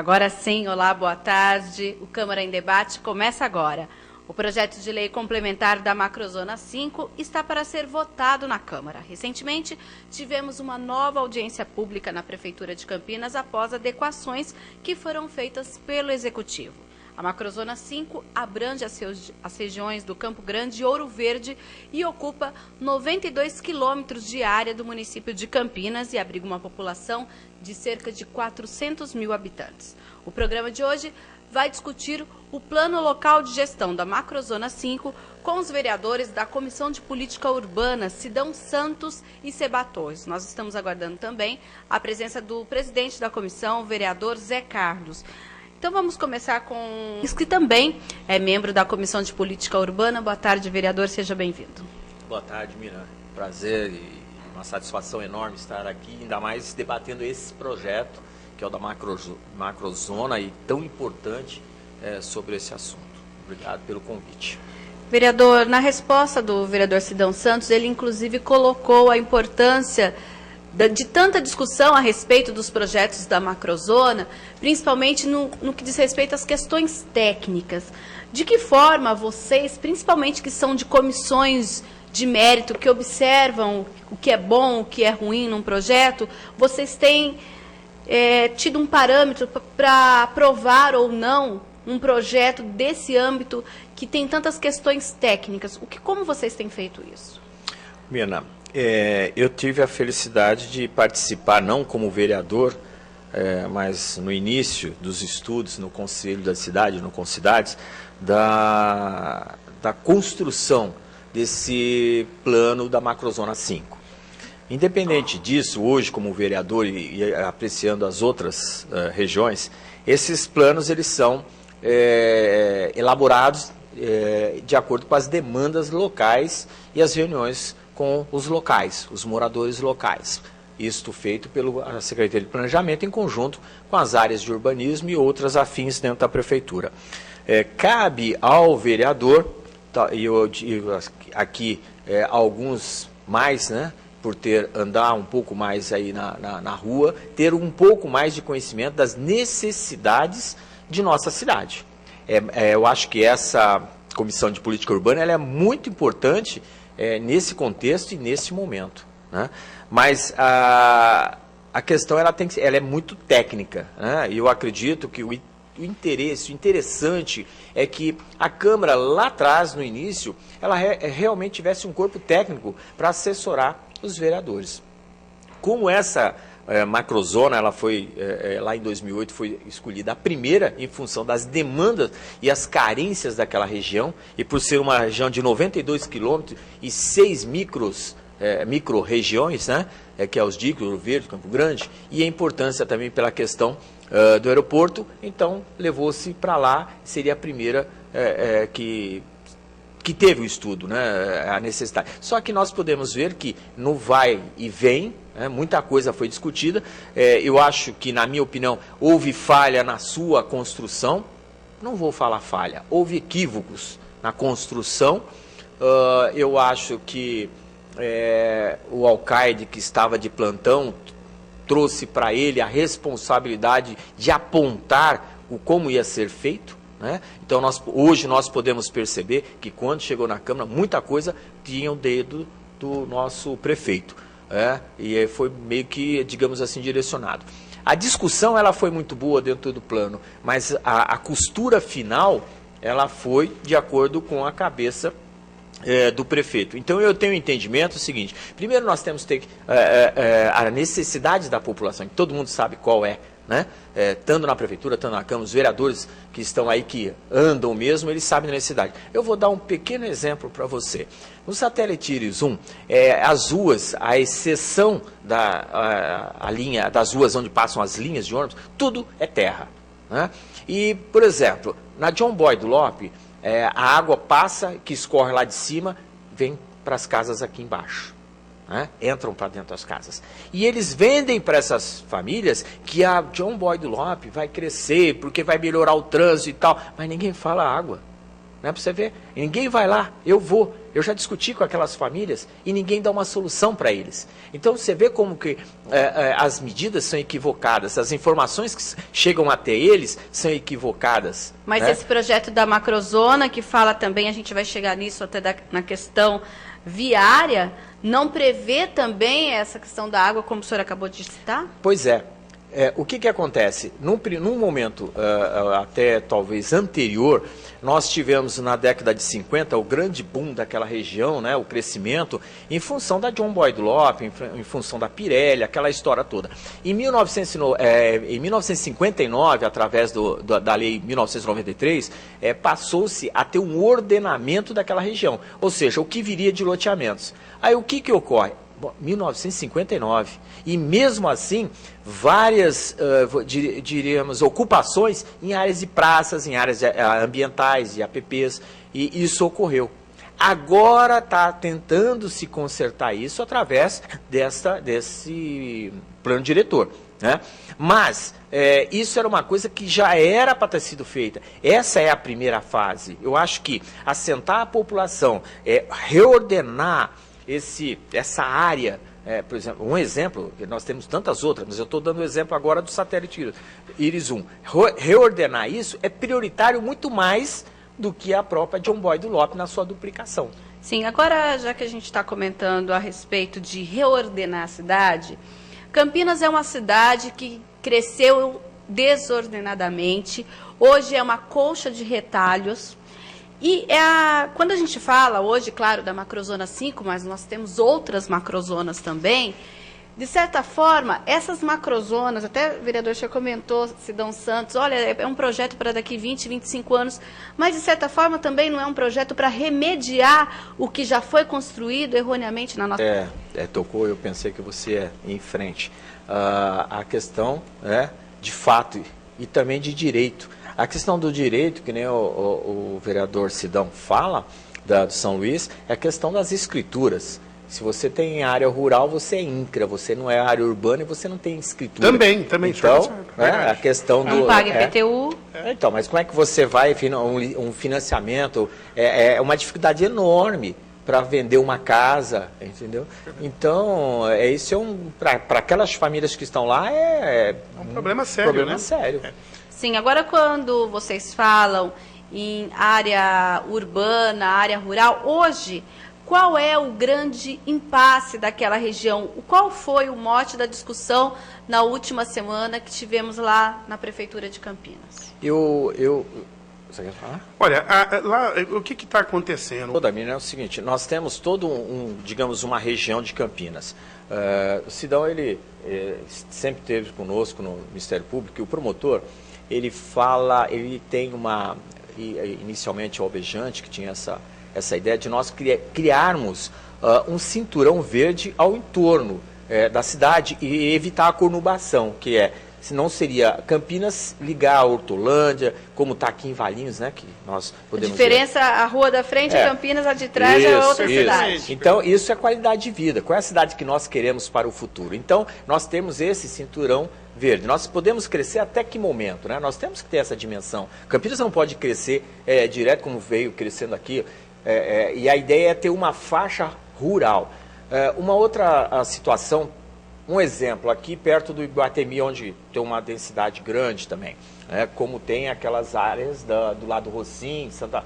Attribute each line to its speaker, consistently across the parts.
Speaker 1: Agora sim, olá, boa tarde. O Câmara em Debate começa agora. O projeto de lei complementar da Macrozona 5 está para ser votado na Câmara. Recentemente, tivemos uma nova audiência pública na Prefeitura de Campinas após adequações que foram feitas pelo Executivo. A Macrozona 5 abrange as regiões do Campo Grande e Ouro Verde e ocupa 92 quilômetros de área do município de Campinas e abriga uma população de cerca de 400 mil habitantes. O programa de hoje vai discutir o Plano Local de Gestão da Macrozona 5 com os vereadores da Comissão de Política Urbana, Sidão Santos e Seba Torres. Nós estamos aguardando também a presença do presidente da comissão, o vereador Zé Carlos. Então vamos começar com que também é membro da Comissão de Política Urbana. Boa tarde, vereador, seja bem-vindo.
Speaker 2: Boa tarde, Mira. Prazer e uma satisfação enorme estar aqui, ainda mais debatendo esse projeto, que é o da Macrozona e tão importante sobre esse assunto. Obrigado pelo convite.
Speaker 1: Vereador, na resposta do vereador Sidão Santos, ele inclusive colocou a importância de tanta discussão a respeito dos projetos da Macrozona, principalmente no que diz respeito às questões técnicas. De que forma vocês, principalmente que são de comissões de mérito, que observam o que é bom, o que é ruim num projeto, vocês têm tido um parâmetro para aprovar ou não um projeto desse âmbito que tem tantas questões técnicas? Como vocês têm feito isso?
Speaker 2: Mirna, eu tive a felicidade de participar, não como vereador, mas no início dos estudos no Conselho da Cidade, no Concidades, da construção desse plano da Macrozona 5. Independente disso, hoje como vereador e apreciando as outras regiões, esses planos eles são elaborados de acordo com as demandas locais e as reuniões com os locais, os moradores locais. Isto feito pela Secretaria de Planejamento em conjunto com as áreas de urbanismo e outras afins dentro da Prefeitura. Cabe ao vereador, e eu digo aqui alguns mais, né, por andar um pouco mais aí na rua, ter um pouco mais de conhecimento das necessidades de nossa cidade. Eu acho que essa Comissão de Política Urbana ela é muito importante nesse contexto e nesse momento, né? Mas a questão ela é muito técnica, né? E eu acredito que o interessante é que a Câmara lá atrás, no início, ela realmente tivesse um corpo técnico para assessorar os vereadores. Como essa Macrozona, ela foi, lá em 2008, foi escolhida a primeira em função das demandas e as carências daquela região, e por ser uma região de 92 quilômetros e 6 micro-regiões, né, que é os Dicos, Ouro Verde, Campo Grande, e a importância também pela questão do aeroporto, então levou-se para lá, seria a primeira que teve o estudo, né, a necessidade. Só que nós podemos ver que no vai e vem, muita coisa foi discutida. Eu acho que, na minha opinião, houve falha na sua construção. Não vou falar falha, houve equívocos na construção. Eu acho que o alcaide que estava de plantão trouxe para ele a responsabilidade de apontar como ia ser feito, né? Então hoje nós podemos perceber que quando chegou na Câmara, muita coisa tinha o dedo do nosso prefeito, e foi meio que, digamos assim, direcionado. A discussão ela foi muito boa dentro do plano, mas a costura final ela foi de acordo com a cabeça do prefeito. Então eu tenho um entendimento seguinte: primeiro nós temos que ter a necessidade da população, que todo mundo sabe qual é, né? Tanto na prefeitura, tanto na Câmara, os vereadores que estão aí, que andam mesmo, eles sabem da necessidade. Eu vou dar um pequeno exemplo para você. No satélite Íris 1, as ruas, a exceção a linha das ruas onde passam as linhas de ônibus, tudo é terra, né? E, por exemplo, na John Boyd Lopes, a água passa, que escorre lá de cima, vem para as casas aqui embaixo, né? Entram para dentro das casas. E eles vendem para essas famílias que a John Boyd Lopes vai crescer, porque vai melhorar o trânsito e tal, mas ninguém fala água. Né, para você ver, ninguém vai lá, eu já discuti com aquelas famílias e ninguém dá uma solução para eles. Então você vê como que as medidas são equivocadas, as informações que chegam até eles são equivocadas.
Speaker 1: Mas
Speaker 2: né?
Speaker 1: Esse projeto da macrozona, que fala também, a gente vai chegar nisso até na questão viária, não prevê também essa questão da água, como o senhor acabou de citar?
Speaker 2: Pois é. O que acontece? Num momento até talvez anterior, nós tivemos na década de 50 o grande boom daquela região, né, o crescimento, em função da John Boyd Lopes, em função da Pirelli, aquela história toda. Em 1959, através da Lei 1993, passou-se a ter um ordenamento daquela região, ou seja, o que viria de loteamentos. Aí o que ocorre? 1959. E mesmo assim, várias, diríamos, ocupações em áreas de praças, em áreas ambientais, de APPs, e isso ocorreu. Agora está tentando se consertar isso através desse plano diretor. Né? Mas isso era uma coisa que já era para ter sido feita. Essa é a primeira fase. Eu acho que assentar a população, reordenar essa área, por exemplo, um exemplo, nós temos tantas outras, mas eu estou dando o exemplo agora do satélite Íris 1. Reordenar isso é prioritário muito mais do que a própria John Boyd Lopes na sua duplicação.
Speaker 1: Sim, agora já que a gente está comentando a respeito de reordenar a cidade, Campinas é uma cidade que cresceu desordenadamente, hoje é uma colcha de retalhos. E quando a gente fala hoje, claro, da macrozona 5, mas nós temos outras macrozonas também, de certa forma, essas macrozonas, até o vereador já comentou, Sidão Santos, olha, é um projeto para daqui 20, 25 anos, mas de certa forma também não é um projeto para remediar o que já foi construído erroneamente na nossa...
Speaker 2: Tocou, eu pensei que você ia em frente. A questão, de fato, e também de direito. A questão do direito, que nem o vereador Sidão fala, do São Luís, é a questão das escrituras. Se você tem área rural, você é INCRA, você não é área urbana e você não tem escritura.
Speaker 3: Também.
Speaker 2: Então, a questão do...
Speaker 1: Não paga IPTU.
Speaker 2: Então, mas como é que você vai, um financiamento, é uma dificuldade enorme para vender uma casa, entendeu? Então, para aquelas famílias que estão lá, é
Speaker 3: um problema sério, né?
Speaker 2: sério.
Speaker 1: Sim, agora quando vocês falam em área urbana, área rural, hoje, qual é o grande impasse daquela região? Qual foi o mote da discussão na última semana que tivemos lá na Prefeitura de Campinas?
Speaker 2: Você quer falar?
Speaker 3: Olha, lá, o que está acontecendo?
Speaker 2: Damir, é o seguinte, nós temos todo digamos, uma região de Campinas. O Sidão, ele sempre esteve conosco no Ministério Público, e o promotor, ele tem inicialmente o Alvejante, que tinha essa ideia de nós criarmos um cinturão verde ao entorno da cidade e evitar a conurbação, senão seria Campinas ligar a Hortolândia, como está aqui em Valinhos, né? Que nós podemos
Speaker 1: a rua da frente é Campinas, a de trás é outra cidade.
Speaker 2: Então, isso é qualidade de vida. Qual é a cidade que nós queremos para o futuro? Então, nós temos esse cinturão verde. Nós podemos crescer até que momento, né? Nós temos que ter essa dimensão. Campinas não pode crescer direto como veio crescendo aqui, e a ideia é ter uma faixa rural. Uma outra situação, um exemplo, aqui perto do Iguatemi, onde tem uma densidade grande também, como tem aquelas áreas do lado do Rocim, Santa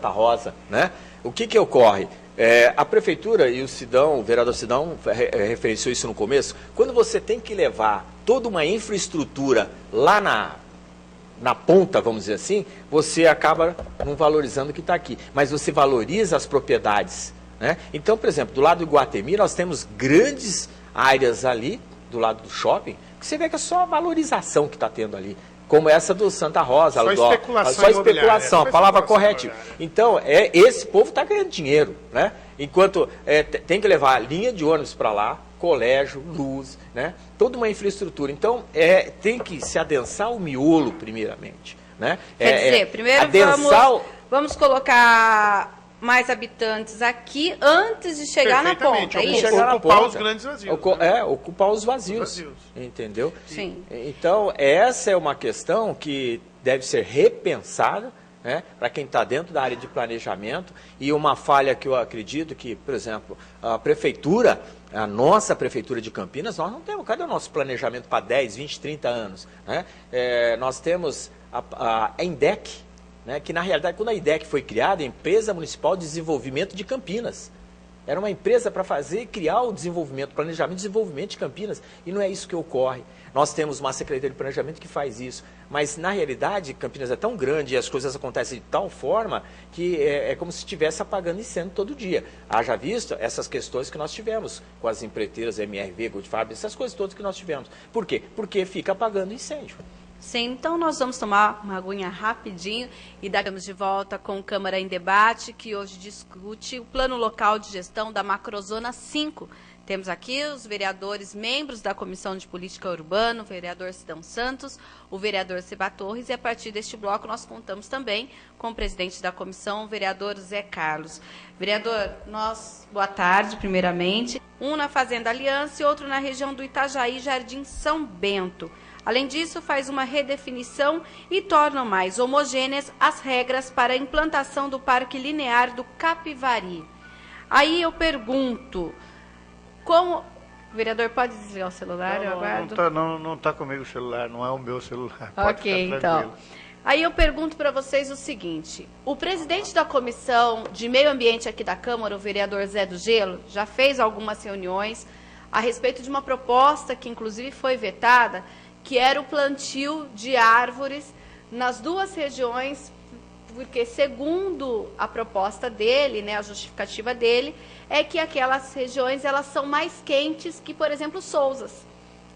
Speaker 2: Rosa, né? O que ocorre? A Prefeitura e o vereador Sidão referenciou isso no começo, quando você tem que levar toda uma infraestrutura lá na ponta, vamos dizer assim, você acaba não valorizando o que está aqui, mas você valoriza as propriedades, né? Então, por exemplo, do lado do Iguatemi, nós temos grandes áreas ali, do lado do shopping, que você vê que é só a valorização que está tendo ali, como essa do Santa Rosa.
Speaker 3: Só especulação,
Speaker 2: a palavra correta. Então, esse povo está ganhando dinheiro, né? Enquanto tem que levar linha de ônibus para lá, colégio, luz, né? Toda uma infraestrutura. Então, tem que se adensar o miolo, primeiramente, né?
Speaker 1: Quer dizer, primeiro vamos colocar mais habitantes aqui antes de chegar na ponta.
Speaker 3: Ocupar os grandes vazios.
Speaker 2: Ocupar os vazios. Entendeu?
Speaker 1: Sim.
Speaker 2: Então, essa é uma questão que deve ser repensada, né, para quem está dentro da área de planejamento, e uma falha que eu acredito que, por exemplo, a prefeitura, a nossa prefeitura de Campinas, nós não temos, cadê o nosso planejamento para 10, 20, 30 anos? Né? Nós temos a INDEC, né, que na realidade, quando a INDEC foi criada, a Empresa Municipal de Desenvolvimento de Campinas, era uma empresa para fazer e criar o desenvolvimento, planejamento e desenvolvimento de Campinas, e não é isso que ocorre. Nós temos uma Secretaria de Planejamento que faz isso, mas na realidade Campinas é tão grande e as coisas acontecem de tal forma que é como se estivesse apagando incêndio todo dia. Haja visto essas questões que nós tivemos com as empreiteiras, MRV, Goldfarb, essas coisas todas que nós tivemos. Por quê? Porque fica apagando incêndio.
Speaker 1: Sim, então nós vamos tomar uma aguinha rapidinho e daqui de volta com o Câmara em Debate, que hoje discute o Plano Local de Gestão da Macrozona 5. Temos aqui os vereadores membros da Comissão de Política Urbana, o vereador Sidão Santos, o vereador Seba Torres, e a partir deste bloco nós contamos também com o presidente da comissão, o vereador Zé Carlos. Vereador, boa tarde, primeiramente. Um na Fazenda Aliança e outro na região do Itajaí, Jardim São Bento. Além disso, faz uma redefinição e torna mais homogêneas as regras para a implantação do Parque Linear do Capivari. Aí eu pergunto, como... O vereador pode desligar o celular?
Speaker 4: Não está comigo o celular, não é o meu celular.
Speaker 1: Ok, então. Aí eu pergunto para vocês o seguinte, o presidente da Comissão de Meio Ambiente aqui da Câmara, o vereador Zé do Gelo, já fez algumas reuniões a respeito de uma proposta que inclusive foi vetada, que era o plantio de árvores nas duas regiões, porque segundo a proposta dele, né, a justificativa dele, é que aquelas regiões elas são mais quentes que, por exemplo, Sousas,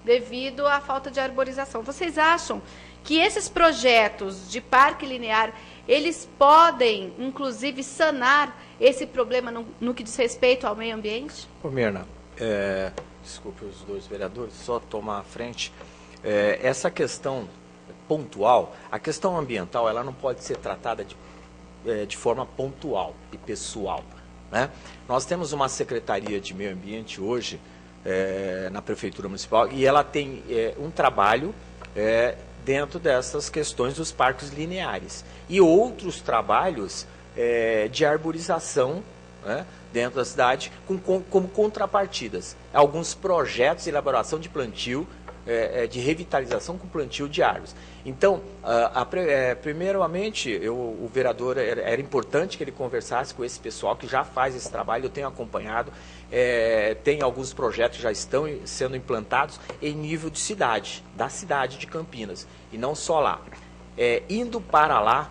Speaker 1: devido à falta de arborização. Vocês acham que esses projetos de parque linear, eles podem, inclusive, sanar esse problema no que diz respeito ao meio ambiente?
Speaker 2: Ô Mirna, desculpe os dois vereadores, só tomar a frente. Essa questão pontual, a questão ambiental, ela não pode ser tratada de forma pontual e pessoal, né? Nós temos uma Secretaria de Meio Ambiente hoje na Prefeitura Municipal e ela tem um trabalho dentro dessas questões dos parques lineares e outros trabalhos de arborização, né, dentro da cidade como contrapartidas. Alguns projetos de elaboração de plantio de revitalização com plantio de árvores. Então, primeiramente, o vereador, era importante que ele conversasse com esse pessoal que já faz esse trabalho, eu tenho acompanhado, tem alguns projetos que já estão sendo implantados em nível de cidade, da cidade de Campinas, e não só lá. Indo para lá,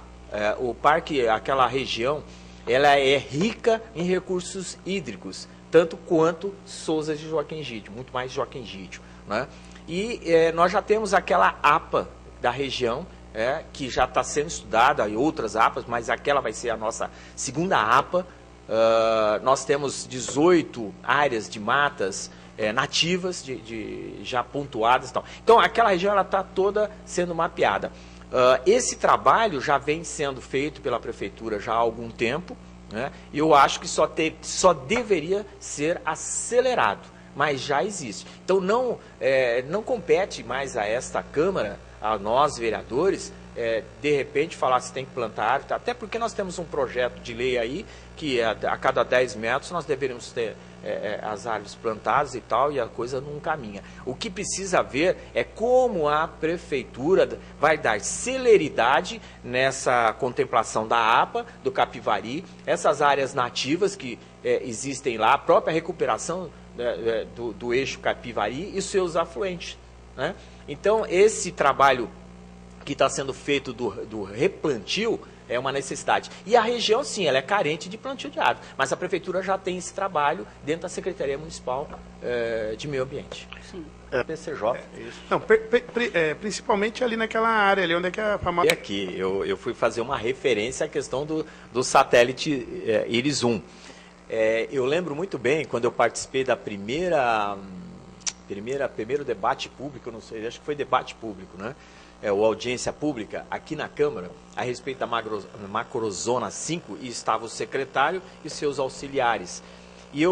Speaker 2: o parque, aquela região, ela é rica em recursos hídricos, tanto quanto Sousas de Joaquim Gídio, muito mais Joaquim Gídio, né? E nós já temos aquela APA da região, que já está sendo estudada, e outras APAs, mas aquela vai ser a nossa segunda APA. Nós temos 18 áreas de matas nativas, já pontuadas e tal. Então, aquela região está toda sendo mapeada. Esse trabalho já vem sendo feito pela Prefeitura já há algum tempo, né? E eu acho que só deveria ser acelerado. Mas já existe. Então, não compete mais a esta Câmara, a nós, vereadores, de repente falar se tem que plantar árvore, até porque nós temos um projeto de lei aí, que a cada 10 metros nós deveríamos ter as árvores plantadas e tal, e a coisa não caminha. O que precisa ver é como a Prefeitura vai dar celeridade nessa contemplação da APA, do Capivari, essas áreas nativas que existem lá, a própria recuperação do eixo Capivari e seus afluentes, né? Então, esse trabalho que está sendo feito do replantio é uma necessidade. E a região, sim, ela é carente de plantio de árvore, mas a Prefeitura já tem esse trabalho dentro da Secretaria Municipal de Meio Ambiente.
Speaker 1: Sim.
Speaker 2: PCJ.
Speaker 3: Não, principalmente ali naquela área, ali onde é que é a famosa...
Speaker 2: E aqui, eu fui fazer uma referência à questão do satélite Iris 1. Eu lembro muito bem, quando eu participei da primeiro debate público, eu não sei, acho que foi debate público, né? Ou audiência pública, aqui na Câmara, a respeito da Macrozona 5, e estava o secretário e seus auxiliares. E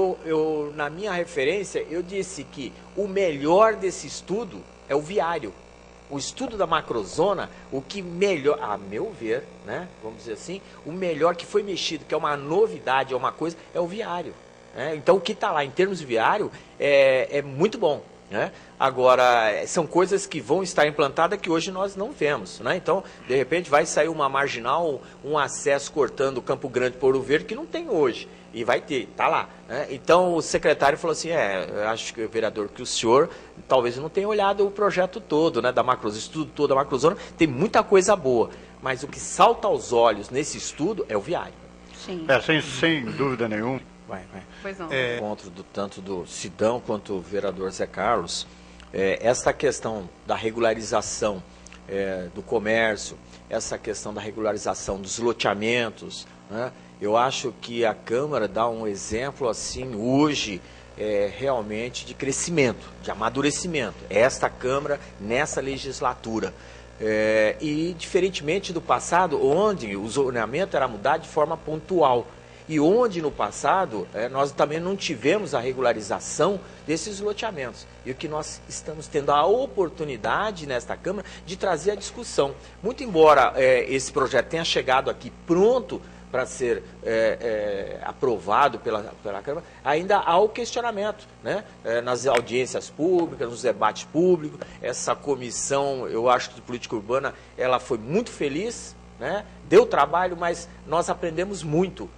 Speaker 2: na minha referência, eu disse que o melhor desse estudo é o viário. o estudo da macrozona, o que melhor, a meu ver, né, vamos dizer assim, o melhor que foi mexido, que é uma novidade, é uma coisa, é o viário. Né? Então, o que está lá em termos de viário é muito bom. Né? Agora, são coisas que vão estar implantadas que hoje nós não vemos. Né? Então, de repente, vai sair uma marginal, um acesso cortando Campo Grande por Ouro Verde, que não tem hoje. E vai ter, está lá. Né? Então, o secretário falou assim, eu acho que, vereador, que o senhor talvez não tenha olhado o projeto todo, né, da macrozona, o estudo todo da macrozona, tem muita coisa boa. Mas o que salta aos olhos nesse estudo é o viário.
Speaker 1: Sim.
Speaker 4: Sem dúvida nenhuma.
Speaker 2: Vai.
Speaker 1: Pois não.
Speaker 2: Encontro tanto do Sidão quanto do vereador Zé Carlos, esta questão da regularização do comércio, essa questão da regularização dos loteamentos, né? Eu acho que a Câmara dá um exemplo assim hoje realmente de crescimento, de amadurecimento. Esta Câmara nessa legislatura. E diferentemente do passado, onde o zoneamento era mudado de forma pontual. E onde no passado nós também não tivemos a regularização desses loteamentos. E o que nós estamos tendo a oportunidade nesta Câmara de trazer a discussão. Muito embora esse projeto tenha chegado aqui pronto para ser aprovado pela Câmara, ainda há o questionamento, né? Nas audiências públicas, nos debates públicos. Essa comissão, eu acho que de política urbana, ela foi muito feliz, né? Deu trabalho, mas nós aprendemos muito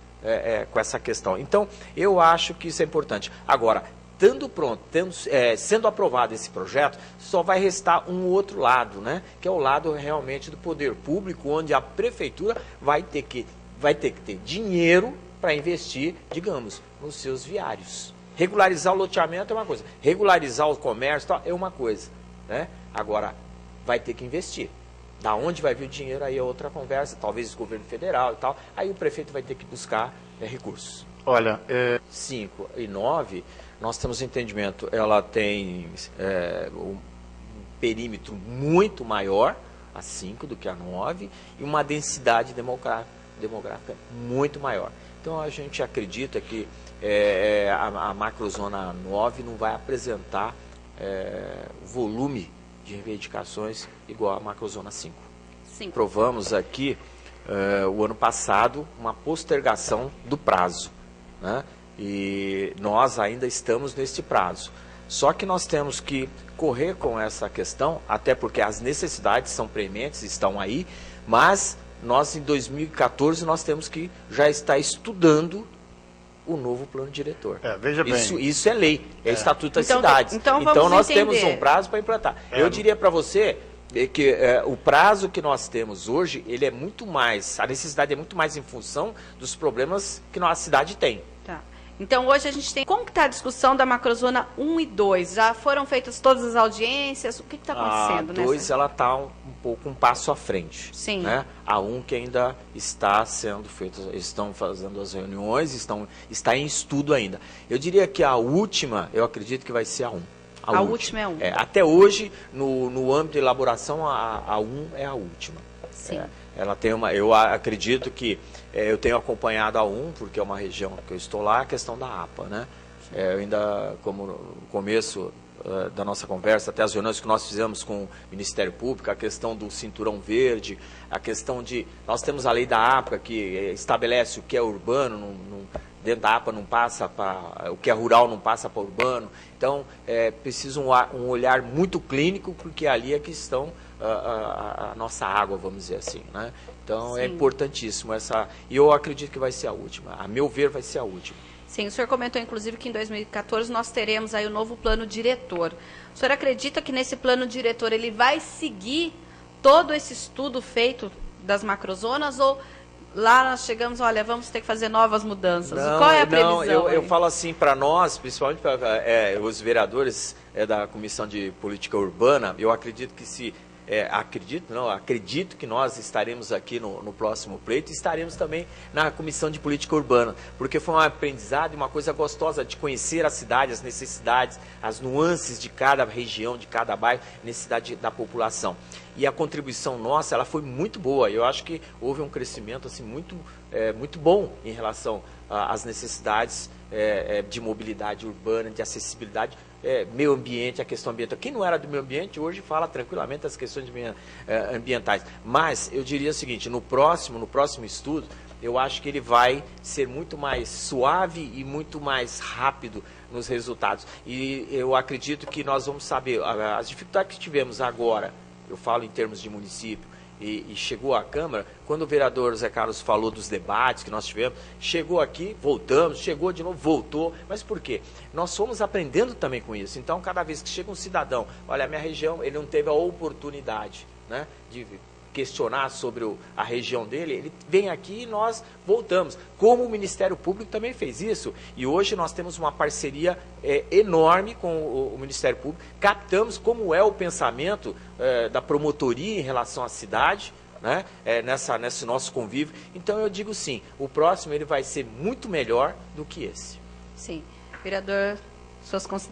Speaker 2: com essa questão. Então, eu acho que isso é importante. Agora, estando pronto, sendo aprovado esse projeto, só vai restar um outro lado, né? Que é o lado realmente do poder público, onde a prefeitura vai ter que ter dinheiro para investir, digamos, nos seus viários. Regularizar o loteamento é uma coisa, regularizar o comércio é uma coisa, né? Agora, vai ter que investir. Da onde vai vir o dinheiro aí é outra conversa, talvez o governo federal e tal, aí o prefeito vai ter que buscar recursos.
Speaker 4: Olha,
Speaker 2: 5 e 9, nós temos entendimento, ela tem um perímetro muito maior, a 5 do que a 9, e uma densidade demográfica muito maior. Então a gente acredita que a macrozona 9 não vai apresentar volume de reivindicações igual à macrozona 5.
Speaker 1: Sim.
Speaker 2: Provamos aqui, o ano passado, uma postergação do prazo, né? E nós ainda estamos neste prazo. Só que nós temos que correr com essa questão, até porque as necessidades são prementes, estão aí, mas nós em 2014 nós temos que já estar estudando o novo plano diretor.
Speaker 4: Veja bem.
Speaker 2: Isso é lei, é Estatuto das
Speaker 1: Então,
Speaker 2: Cidades.
Speaker 1: então
Speaker 2: nós
Speaker 1: entender.
Speaker 2: temos um prazo para implantar. Eu diria para você que o prazo que nós temos hoje, ele é muito mais, a necessidade é muito mais em função dos problemas que a cidade tem.
Speaker 1: Tá. Então, hoje a gente tem... Como que está a discussão da macrozona 1 e 2? Já foram feitas todas as audiências? O que está acontecendo?
Speaker 2: A 2, ela está um pouco um passo à frente.
Speaker 1: Sim.
Speaker 2: Né? A 1 que ainda está sendo feita, estão fazendo as reuniões, está em estudo ainda. Eu diria que a última, eu acredito que vai ser a 1.
Speaker 1: A última é a 1.
Speaker 2: Até hoje, no âmbito de elaboração, a 1 é a última.
Speaker 1: Sim.
Speaker 2: Ela tem eu acredito que eu tenho acompanhado a 1, porque é uma região que eu estou lá, a questão da APA, né? Eu ainda, como no começo da nossa conversa, até as reuniões que nós fizemos com o Ministério Público, a questão do cinturão verde, a questão de... Nós temos a lei da APA que estabelece o que é urbano, dentro da APA não passa para... O que é rural não passa para urbano. Então, precisa um olhar muito clínico, porque ali é que estão a nossa água, vamos dizer assim, né? Então,
Speaker 1: Sim.
Speaker 2: é importantíssimo essa... E eu acredito que vai ser a última. A meu ver, vai ser a última.
Speaker 1: Sim, o senhor comentou, inclusive, que em 2014 nós teremos aí o novo plano diretor. O senhor acredita que nesse plano diretor ele vai seguir todo esse estudo feito das macrozonas ou lá nós chegamos, olha, vamos ter que fazer novas mudanças? Qual é a previsão?
Speaker 2: Não, eu falo assim, para nós, principalmente para os vereadores da Comissão de Política Urbana, eu acredito que se... acredito que nós estaremos aqui no próximo pleito e estaremos também na Comissão de Política Urbana, porque foi um aprendizado e uma coisa gostosa de conhecer a cidade, as necessidades, as nuances de cada região, de cada bairro, necessidade da população. E a contribuição nossa, ela foi muito boa. Eu acho que houve um crescimento assim, muito bom em relação às necessidades de mobilidade urbana, de acessibilidade, meio ambiente, a questão ambiental. Quem não era do meio ambiente hoje fala tranquilamente das questões ambientais. Mas eu diria o seguinte, no próximo estudo, eu acho que ele vai ser muito mais suave e muito mais rápido nos resultados. E eu acredito que nós vamos saber, as dificuldades que tivemos agora, eu falo em termos de município, e chegou à Câmara, quando o vereador Zé Carlos falou dos debates que nós tivemos, chegou aqui, voltamos, chegou de novo, voltou, mas por quê? Nós fomos aprendendo também com isso. Então, cada vez que chega um cidadão, olha, a minha região, ele não teve a oportunidade, né, de questionar sobre a região dele, ele vem aqui e nós voltamos. Como o Ministério Público também fez isso, e hoje nós temos uma parceria enorme com o Ministério Público, captamos como é o pensamento da promotoria em relação à cidade, né, nesse nosso convívio. Então eu digo sim, o próximo ele vai ser muito melhor do que esse.
Speaker 1: Sim. Vereador, suas considerações.